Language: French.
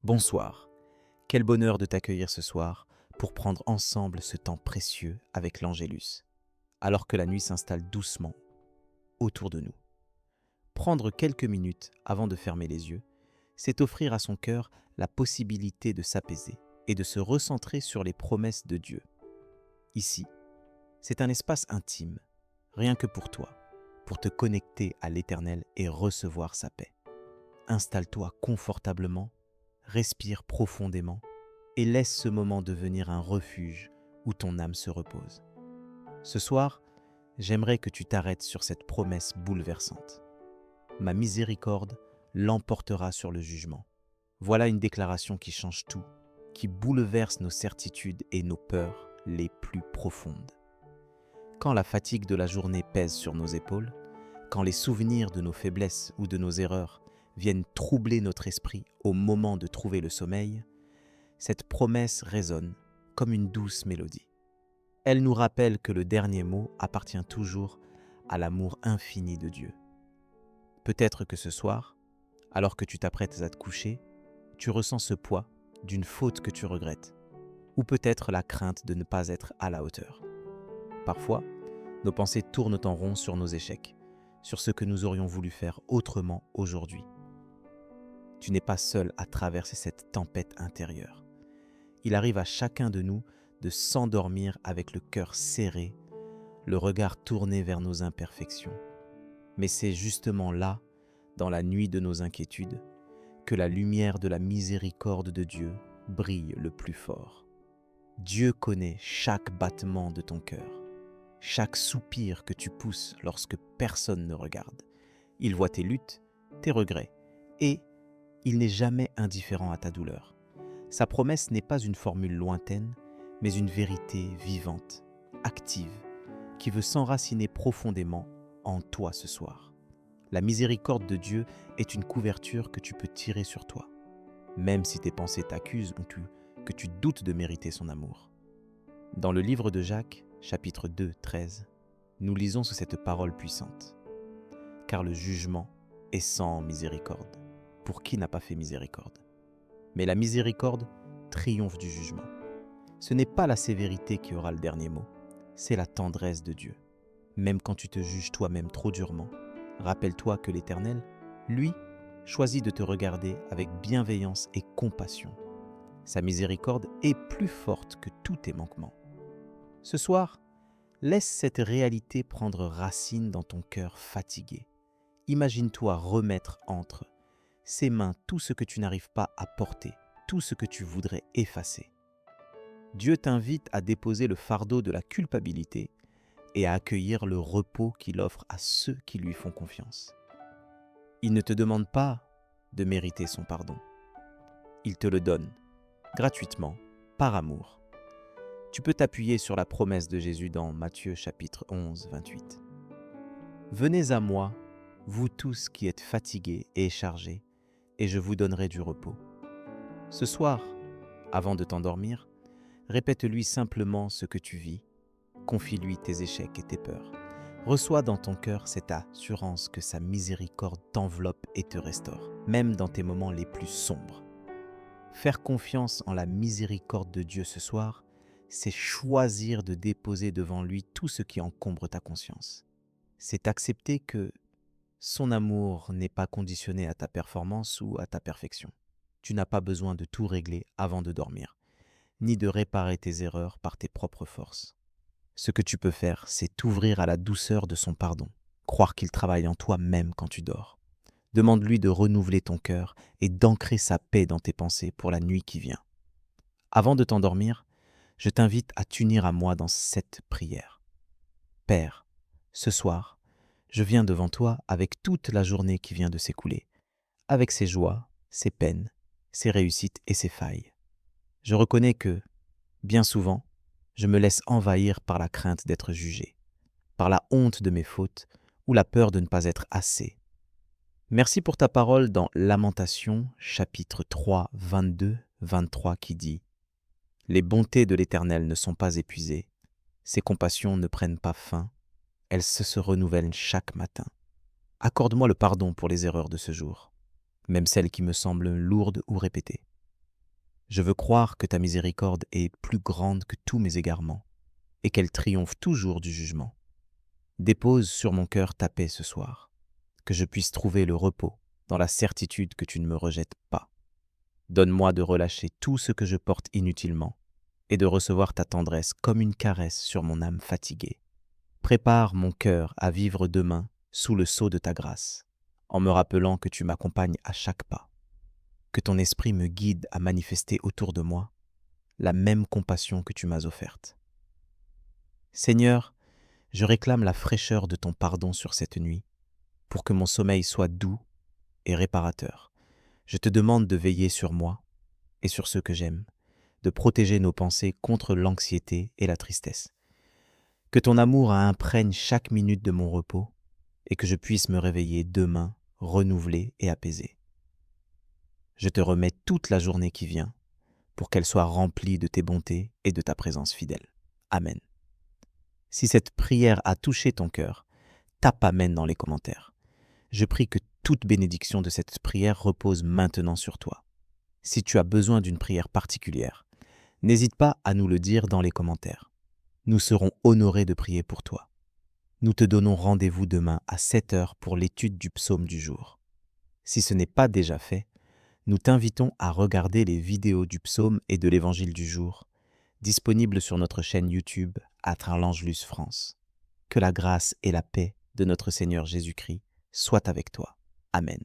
Bonsoir, quel bonheur de t'accueillir ce soir pour prendre ensemble ce temps précieux avec l'Angélus, alors que la nuit s'installe doucement autour de nous. Prendre quelques minutes avant de fermer les yeux, c'est offrir à son cœur la possibilité de s'apaiser et de se recentrer sur les promesses de Dieu. Ici, c'est un espace intime, rien que pour toi, pour te connecter à l'Éternel et recevoir sa paix. Installe-toi confortablement, respire profondément et laisse ce moment devenir un refuge où ton âme se repose. Ce soir, j'aimerais que tu t'arrêtes sur cette promesse bouleversante. Ma miséricorde l'emportera sur le jugement. Voilà une déclaration qui change tout, qui bouleverse nos certitudes et nos peurs les plus profondes. Quand la fatigue de la journée pèse sur nos épaules, quand les souvenirs de nos faiblesses ou de nos erreurs viennent troubler notre esprit au moment de trouver le sommeil, cette promesse résonne comme une douce mélodie. Elle nous rappelle que le dernier mot appartient toujours à l'amour infini de Dieu. Peut-être que ce soir, alors que tu t'apprêtes à te coucher, tu ressens ce poids d'une faute que tu regrettes, ou peut-être la crainte de ne pas être à la hauteur. Parfois, nos pensées tournent en rond sur nos échecs, sur ce que nous aurions voulu faire autrement aujourd'hui. Tu n'es pas seul à traverser cette tempête intérieure. Il arrive à chacun de nous de s'endormir avec le cœur serré, le regard tourné vers nos imperfections. Mais c'est justement là, dans la nuit de nos inquiétudes, que la lumière de la miséricorde de Dieu brille le plus fort. Dieu connaît chaque battement de ton cœur, chaque soupir que tu pousses lorsque personne ne regarde. Il voit tes luttes, tes regrets, et il n'est jamais indifférent à ta douleur. Sa promesse n'est pas une formule lointaine, mais une vérité vivante, active, qui veut s'enraciner profondément en toi ce soir. La miséricorde de Dieu est une couverture que tu peux tirer sur toi, même si tes pensées t'accusent ou que tu doutes de mériter son amour. Dans le livre de Jacques, chapitre 2, 13, nous lisons cette parole puissante. « Car le jugement est sans miséricorde, pour qui n'a pas fait miséricorde. Mais la miséricorde triomphe du jugement. Ce n'est pas la sévérité qui aura le dernier mot, c'est la tendresse de Dieu. Même quand tu te juges toi-même trop durement, rappelle-toi que l'Éternel, lui, choisit de te regarder avec bienveillance et compassion. Sa miséricorde est plus forte que tous tes manquements. Ce soir, laisse cette réalité prendre racine dans ton cœur fatigué. Imagine-toi remettre entre ses mains tout ce que tu n'arrives pas à porter, tout ce que tu voudrais effacer. Dieu t'invite à déposer le fardeau de la culpabilité et à accueillir le repos qu'il offre à ceux qui lui font confiance. Il ne te demande pas de mériter son pardon. Il te le donne, gratuitement, par amour. Tu peux t'appuyer sur la promesse de Jésus dans Matthieu chapitre 11, 28. « Venez à moi, vous tous qui êtes fatigués et chargés, et je vous donnerai du repos. » Ce soir, avant de t'endormir, répète-lui simplement ce que tu vis, confie-lui tes échecs et tes peurs. Reçois dans ton cœur cette assurance que sa miséricorde t'enveloppe et te restaure, même dans tes moments les plus sombres. Faire confiance en la miséricorde de Dieu ce soir, c'est choisir de déposer devant lui tout ce qui encombre ta conscience. C'est accepter que son amour n'est pas conditionné à ta performance ou à ta perfection. Tu n'as pas besoin de tout régler avant de dormir, ni de réparer tes erreurs par tes propres forces. Ce que tu peux faire, c'est t'ouvrir à la douceur de son pardon, croire qu'il travaille en toi même quand tu dors. Demande-lui de renouveler ton cœur et d'ancrer sa paix dans tes pensées pour la nuit qui vient. Avant de t'endormir, je t'invite à t'unir à moi dans cette prière. Père, ce soir, je viens devant toi avec toute la journée qui vient de s'écouler, avec ses joies, ses peines, ses réussites et ses failles. Je reconnais que, bien souvent, je me laisse envahir par la crainte d'être jugé, par la honte de mes fautes ou la peur de ne pas être assez. Merci pour ta parole dans Lamentations, chapitre 3, 22, 23 qui dit « Les bontés de l'Éternel ne sont pas épuisées, ses compassions ne prennent pas fin, elles se renouvellent chaque matin. Accorde-moi le pardon pour les erreurs de ce jour, même celles qui me semblent lourdes ou répétées. Je veux croire que ta miséricorde est plus grande que tous mes égarements et qu'elle triomphe toujours du jugement. Dépose sur mon cœur ta paix ce soir, que je puisse trouver le repos dans la certitude que tu ne me rejettes pas. Donne-moi de relâcher tout ce que je porte inutilement et de recevoir ta tendresse comme une caresse sur mon âme fatiguée. Prépare mon cœur à vivre demain sous le sceau de ta grâce, en me rappelant que tu m'accompagnes à chaque pas, que ton esprit me guide à manifester autour de moi la même compassion que tu m'as offerte. Seigneur, je réclame la fraîcheur de ton pardon sur cette nuit, pour que mon sommeil soit doux et réparateur. Je te demande de veiller sur moi et sur ceux que j'aime, de protéger nos pensées contre l'anxiété et la tristesse. Que ton amour imprègne chaque minute de mon repos et que je puisse me réveiller demain renouvelé et apaisé. Je te remets toute la journée qui vient pour qu'elle soit remplie de tes bontés et de ta présence fidèle. Amen. Si cette prière a touché ton cœur, tape Amen dans les commentaires. Je prie que toute bénédiction de cette prière repose maintenant sur toi. Si tu as besoin d'une prière particulière, n'hésite pas à nous le dire dans les commentaires. Nous serons honorés de prier pour toi. Nous te donnons rendez-vous demain à 7 heures pour l'étude du psaume du jour. Si ce n'est pas déjà fait, nous t'invitons à regarder les vidéos du psaume et de l'évangile du jour, disponibles sur notre chaîne YouTube @l'Angelus France. Que la grâce et la paix de notre Seigneur Jésus-Christ soient avec toi. Amen.